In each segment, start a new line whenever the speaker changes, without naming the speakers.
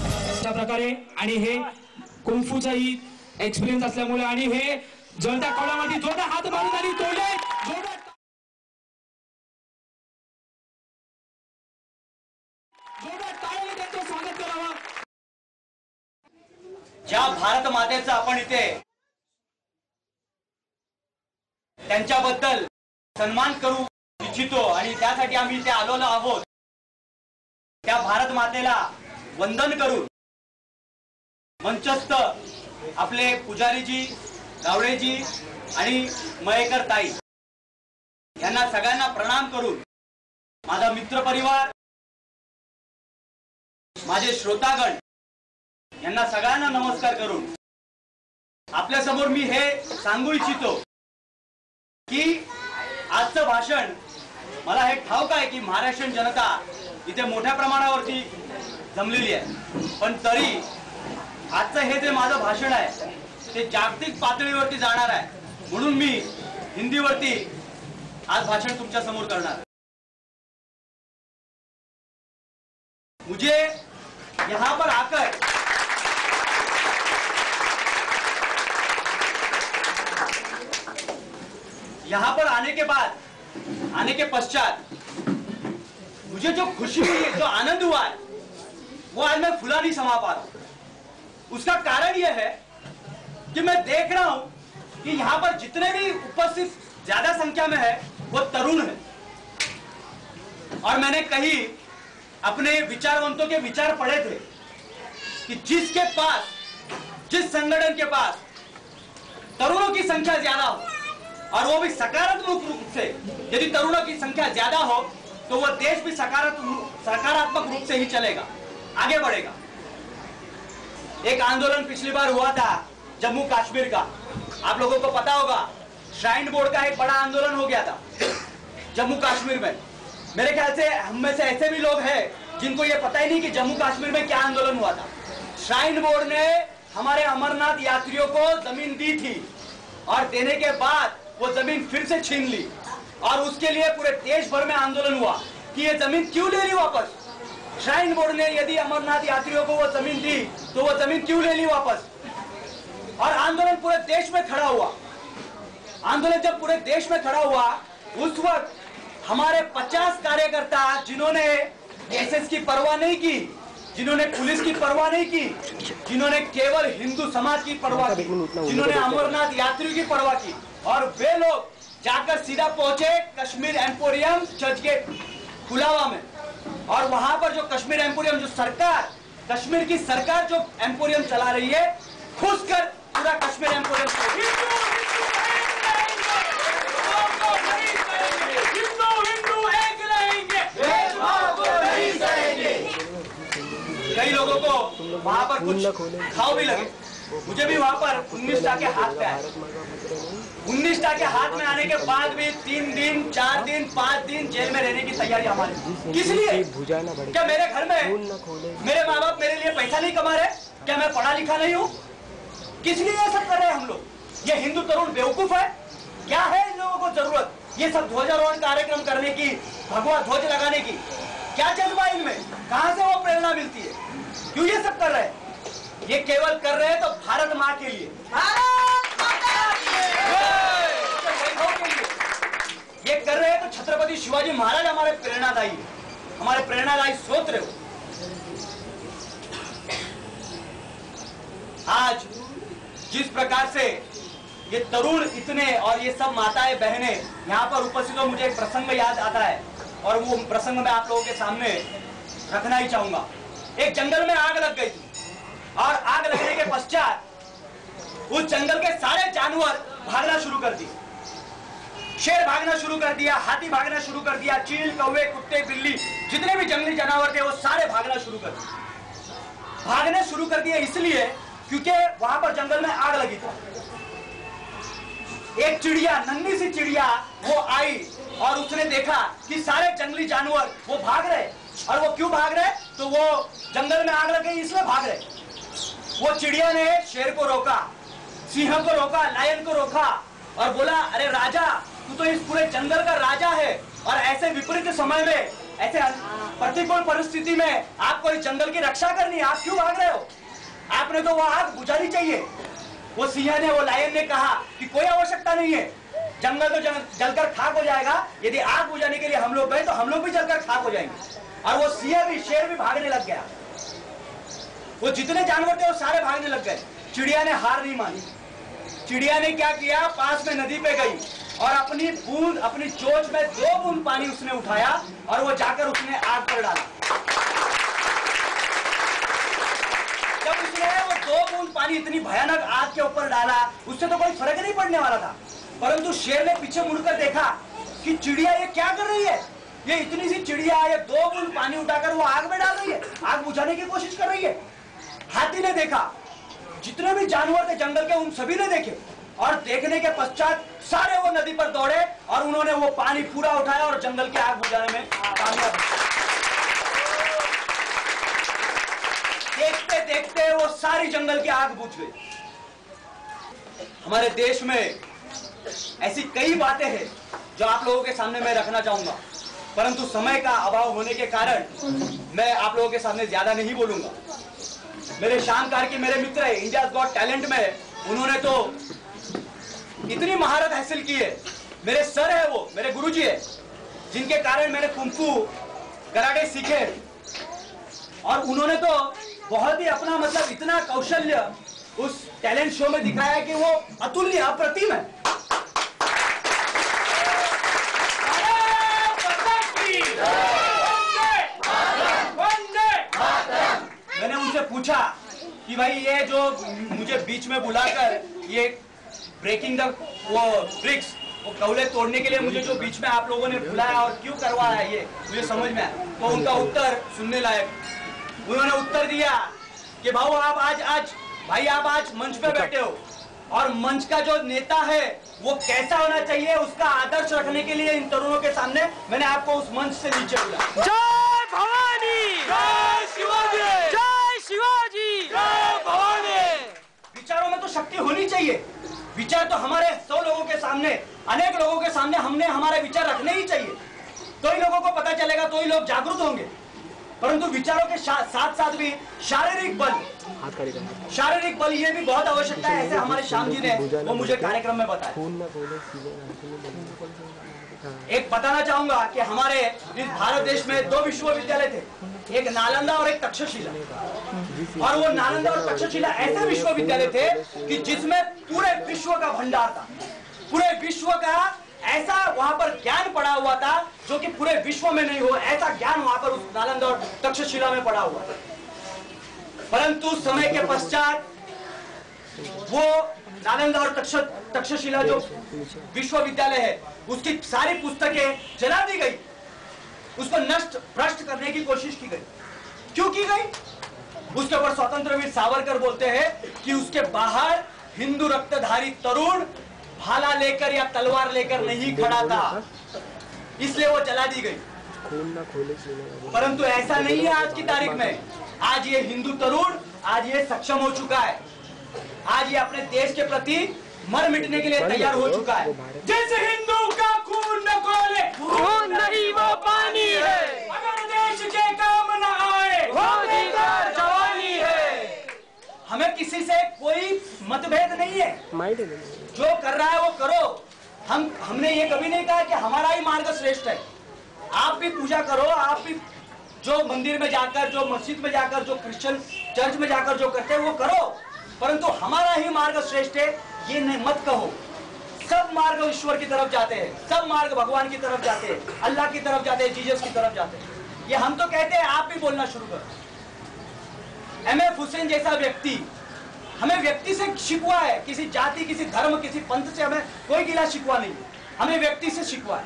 अशा प्रकारे आणि हे कुंफूचाही एक्सपिरियन्स असल्यामुळे आणि हे जळत्या कळामध्ये जोरदार हात मारून आणि तोडले जोरदार टाळ्याने त्यांचं स्वागत करावं।
ज्या भारत मातेचा आपण इथे त्यांच्याबद्दल सन्मान करू इच्छितो आणि त्यासाठी आम्ही इथे आलेलो आहोत, त्या भारत मातेला वंदन करून मंचस्थ आपले पुजारीजी, गावडेजी आणि मयेकर ताई यांना सगळ्यांना प्रणाम करून माझा मित्र परिवार, माझे श्रोतागण यांना सगळ्यांना नमस्कार करून आपल्या समोर मी हे सांगू इच्छितो की आजचं भाषण मला हे ठाऊक आहे की महाराष्ट्रीयन जनता इथे मोठ्या प्रमाणावरती जमलेली आहे, पण तरी आजचं हे जे माझं भाषण आहे ते जागतिक पातळीवरती जाणार आहे, म्हणून मी हिंदीवरती आज भाषण तुमच्या समोर करणार। मुझे यहाँ पर आकर आने के पश्चात मुझे जो खुशी हुई है, जो आनंद हुआ है, वो आज मैं फुला नहीं समा पा रहा। उसका कारण यह है कि मैं देख रहा हूं कि यहाँ पर जितने भी उपस्थित ज्यादा संख्या में है वो तरुण है, और मैंने कहीं अपने विचारवंतों के विचार पढ़े थे कि जिसके पास, जिस संगठन के पास तरुणों की संख्या ज्यादा हो और वो भी सकारात्मक रूप से, यदि तरुणों की संख्या ज्यादा हो तो वो देश भी सकारात्मक रूप से ही चलेगा, आगे बढ़ेगा। एक आंदोलन पिछली बार हुआ था जम्मू कश्मीर का, आप लोगों को पता होगा, श्राइन बोर्ड का एक बड़ा आंदोलन हो गया था जम्मू कश्मीर में। मेरे ख्याल से हम में से ऐसे भी लोग हैं जिनको ये पता ही नहीं कि जम्मू कश्मीर में क्या आंदोलन हुआ था। श्राइन बोर्ड ने हमारे अमरनाथ यात्रियों को जमीन दी थी और देने के बाद वो जमीन फिर से छीन ली, और उसके लिए पूरे देश भर में आंदोलन हुआ कि ये जमीन क्यों ले ली वापस। श्राइन बोर्ड ने यदि अमरनाथ यात्रियों को वो जमीन दी तो वो जमीन क्यों ले ली वापस, और आंदोलन पूरे देश में खड़ा हुआ। आंदोलन जब पूरे देश में खड़ा हुआ, उस वक्त हमारे 50 कार्यकर्ता जिन्होंने एसएस की परवाह नहीं की, जिन्होंने पुलिस की परवाह नहीं की, जिन्होंने केवल हिंदू समाज की परवाह की, जिन्होंने अमरनाथ यात्रियों की परवाह की, और वे लोग जाकर सीधा पहुंचे कश्मीर एम्पोरियम चर्च के खुलावा में, और वहां पर जो कश्मीर एम्पोरियम, जो सरकार, कश्मीर की सरकार जो एम्पोरियम चला रही है, घुसकर पूरा कश्मीर एम्पोरियम कई लोगों को वहां पर कुछ खाओ भी लगे। मुझे भी वहां पर 19 टाके हाथ पे आए। 19 टाके हाथ में आने के बाद भी 3 दिन, 4 दिन, 5 दिन जेल में रहने की तैयारी हमारी। किस लिए? क्या मेरे घर में मेरे माँ बाप मेरे लिए पैसा नहीं कमा रहे? क्या मैं पढ़ा लिखा नहीं हूँ? किस लिए ये सब कर रहे हैं हम लोग? ये हिंदू तरुण बेवकूफ है? क्या है इन लोगों को जरूरत ये सब ध्वजारोहण कार्यक्रम करने की, भगवा ध्वज लगाने की? क्या जज्बा इनमें? कहां से वो प्रेरणा मिलती है? क्यों ये सब कर रहे हैं? ये केवल कर रहे हैं तो भारत माँ के लिए, भारत माता के लिए ये कर रहे हैं। तो छत्रपति शिवाजी महाराज हमारे प्रेरणादायी है, हमारे प्रेरणादायी स्रोत है। आज जिस प्रकार से ये तरुण इतने और ये सब माताएं बहनें यहाँ पर उपस्थित हो, मुझे एक प्रसंग याद आता है और वो प्रसंग मैं आप लोगों के सामने रखना ही चाहूंगा। एक जंगल में आग लग गई थी, और आग लगने के पश्चात उस जंगल के सारे जानवर भागना शुरू कर दिए। शेर भागना शुरू कर दिया, हाथी भागना शुरू कर दिया, चील, कौवे, कुत्ते, बिल्ली, जितने भी जंगली जानवर थे वो सारे भागना शुरू कर दिए। भागने शुरू कर दिए इसलिए क्योंकि वहां पर जंगल में आग लगी थी। एक चिड़िया, नन्ही सी चिड़िया वो आई और उसने देखा कि सारे जंगली जानवर वो भाग रहे, और वो क्यों भाग रहे? तो वो जंगल में आग लग गई इसलिए भाग रहे। वो चिड़िया ने शेर को रोका, सिंह को रोका, लायन को रोका और बोला, अरे राजा, तू तो इस पूरे जंगल का राजा है, और ऐसे विपरीत समय में ऐसे प्रतिकूल परिस्थिति में आपको इस जंगल की रक्षा करनी है, आप क्यों भाग रहे हो? आपने तो वो आग बुझानी चाहिए। वो सिंह ने, वो लायन ने कहा कि कोई आवश्यकता नहीं है, जंगल तो जलकर खाक हो जाएगा, यदि आग बुझाने के लिए हम लोग गए तो हम लोग भी जलकर खाक हो जाएंगे। और वो सिंह भी, शेर भी भागने लग गया। वो जितने जानवर थे वो सारे भागने लग गए। चिड़िया ने हार नहीं मानी। चिड़िया ने क्या किया, पास में नदी पे गई और अपनी बूंद, अपनी चोंच में 2 बूंद पानी उसने उठाया और वो जाकर उसने आग पर डाला। जब उसने वो 2 बूंद पानी इतनी भयानक आग के ऊपर डाला, उससे तो कोई फर्क नहीं पड़ने वाला था, परंतु शेर ने पीछे मुड़कर देखा कि चिड़िया ये क्या कर रही है, ये इतनी सी चिड़िया, ये 2 बूंद पानी उठाकर वो आग में डाल रही है, आग बुझाने की कोशिश कर रही है। हाथी ने देखा, जितने भी जानवर थे जंगल के, उन सभी ने देखे, और देखने के पश्चात सारे वो नदी पर दौड़े और उन्होंने वो पानी पूरा उठाया और जंगल की आग बुझाने में कामयाब। देखते देखते वो सारी जंगल की आग बुझ गई। हमारे देश में ऐसी कई बातें हैं जो आप लोगों के सामने मैं रखना चाहूंगा, परंतु समय का अभाव होने के कारण मैं आप लोगों के सामने ज्यादा नहीं बोलूंगा। मेरे शानकार के मेरे मित्र है, इंडियाज गॉट टैलेंट में उन्होंने तो इतनी महारत हासिल की है। मेरे सर है, वो मेरे गुरुजी है, जिनके कारण मैंने कुंफू कराटे सीखे, और उन्होंने तो बहुत ही अपना मतलब इतना कौशल्य उस टैलेंट शो में दिखाया कि वो अतुल्य, अप्रतिम है। मैंने उनसे पूछा कि भाई ये जो मुझे बीच में बुलाकर ये ब्रेकिंग द वो ब्रिक्स, वो कौले तोड़ने के लिए मुझे जो बीच में आप लोगों ने बुलाया और क्यों करवाया है, ये मुझे समझ में आया। तो उनका उत्तर सुनने लायक, उन्होंने उत्तर दिया कि भाऊ आप आज मंच पे बैठे हो, और मंच का जो नेता है वो कैसा होना चाहिए उसका आदर्श रखने के लिए इन तरुणों के सामने मैंने आपको उस मंच से नीचे बुलाया।
जय भवानी, जय शिवाजी, जय शिवाजी, जय भवानी।
विचारों में तो शक्ति होनी चाहिए। विचार तो हमारे 100 लोगों के सामने, अनेक लोगों के सामने हमने हमारे विचार रखने ही चाहिए, तो ही लोगों को पता चलेगा, तो ही लोग जागरूक होंगे। परंतु विचारों के साथ साथ भी शारीरिक बल ये भी बहुत आवश्यकता है। ऐसे हमारे श्याम जी ने वो मुझे कार्यक्रम में बताया। एक बताना चाहूंगा कि हमारे इस भारत देश में 2 विश्वविद्यालय थे, एक नालंदा और एक तक्षशिला, और वो नालंदा और तक्षशिला ऐसे विश्वविद्यालय थे कि जिसमें पूरे विश्व का भंडार था, पूरे विश्व का ऐसा वहां पर ज्ञान पड़ा हुआ था जो कि पूरे विश्व में नहीं हो, ऐसा ज्ञान वहां पर उस नालंदा और तक्षशिला में पड़ा हुआ था। परंतु समय के पश्चात वो नालंदा और तक्षशिला जो विश्वविद्यालय है उसकी सारी पुस्तकें जला दी गई, उसको नष्ट भ्रष्ट करने की कोशिश की गई। क्यों की गई? उसके ऊपर स्वतंत्रवीर सावरकर बोलते हैं कि उसके बाहर हिंदू रक्तधारी तरुण भाला लेकर या तलवार लेकर नहीं खड़ा था, इसलिए वो जला दी गई। परंतु ऐसा नहीं है आज की तारीख में। आज ये हिंदू तरुण आज ये सक्षम हो चुका है, आज ये अपने देश के प्रति मर मिटने के लिए तैयार हो चुका है।
जिस हिंदू का खून न खोले
खून नहीं वो पानी है,
अगर देश के काम न आए
वो दीदार जवानी है।
हमें किसी से कोई मतभेद नहीं है, जो कर रहा है वो करो। हमने ये कभी नहीं कहा कि हमारा ही मार्ग श्रेष्ठ है। आप भी पूजा करो, आप भी जो मंदिर में जाकर, जो मस्जिद में जाकर, जो क्रिश्चियन चर्च में जाकर जो करते हैं वो करो, परंतु हमारा ही मार्ग श्रेष्ठ है ये नहीं मत कहो। सब मार्ग ईश्वर की तरफ जाते हैं, सब मार्ग भगवान की तरफ जाते हैं, अल्लाह की तरफ जाते हैं, जीसस की तरफ जाते हैं। ये हम तो कहते हैं, आप भी बोलना शुरू करो। एमएफ हुसैन जैसा व्यक्ति, हमें व्यक्ति से शिकवा है, किसी जाति, किसी धर्म, किसी पंथ से हमें कोई गिला शिकवा नहीं, हमें व्यक्ति से शिकवा है।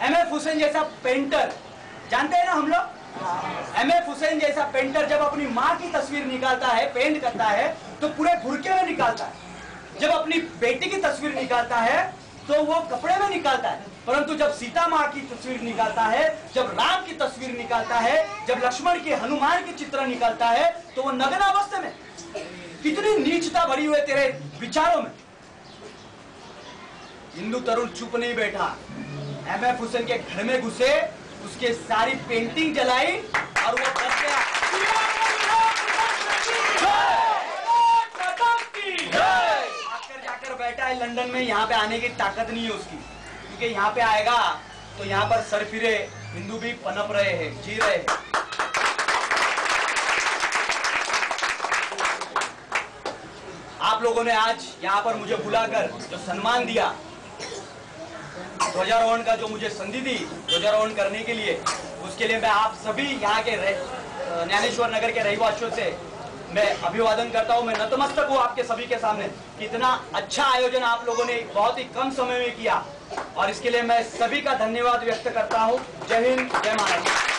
एमएफ हुसैन जैसा पेंटर, जानते हैं ना हम लोग, एमएफ हुसैन जैसा पेंटर जब अपनी माँ की तस्वीर निकालता है, पेंट करता है, तो पूरे भुरके में निकालता है। जब अपनी बेटी की तस्वीर निकालता है तो वो कपड़े में निकालता है, परंतु जब सीता माँ की तस्वीर निकालता है, जब राम की तस्वीर निकालता है, जब लक्ष्मण की, हनुमान की चित्र निकालता है, तो वो नग्न अवस्था में। कितनी नीचता भरी हुई तेरे विचारों में। हिंदू तरुण चुप नहीं बैठा, एमएफ हुसैन के घर में घुसे उसके सारी पेंटिंग जलाई और वो बच गया। आकर जाकर बैठा है लंदन में, यहाँ पे आने की ताकत नहीं है उसकी, क्योंकि यहाँ पे आएगा तो यहाँ पर सरफिरे हिंदू भी पनप रहे हैं, जी रहे हैं। आप लोगों ने आज यहाँ पर मुझे बुलाकर जो सम्मान दिया, ध्वजारोहण का जो मुझे संधि दी ध्वजारोहण करने के लिए, उसके लिए मैं आप सभी यहाँ के ज्ञानेश्वर नगर के रहवासियों से मैं अभिवादन करता हूँ। मैं नतमस्तक हूँ आपके सभी के सामने। इतना अच्छा आयोजन आप लोगों ने बहुत ही कम समय में किया और इसके लिए मैं सभी का धन्यवाद व्यक्त करता हूँ। जय हिंद, जय महाराष्ट्र।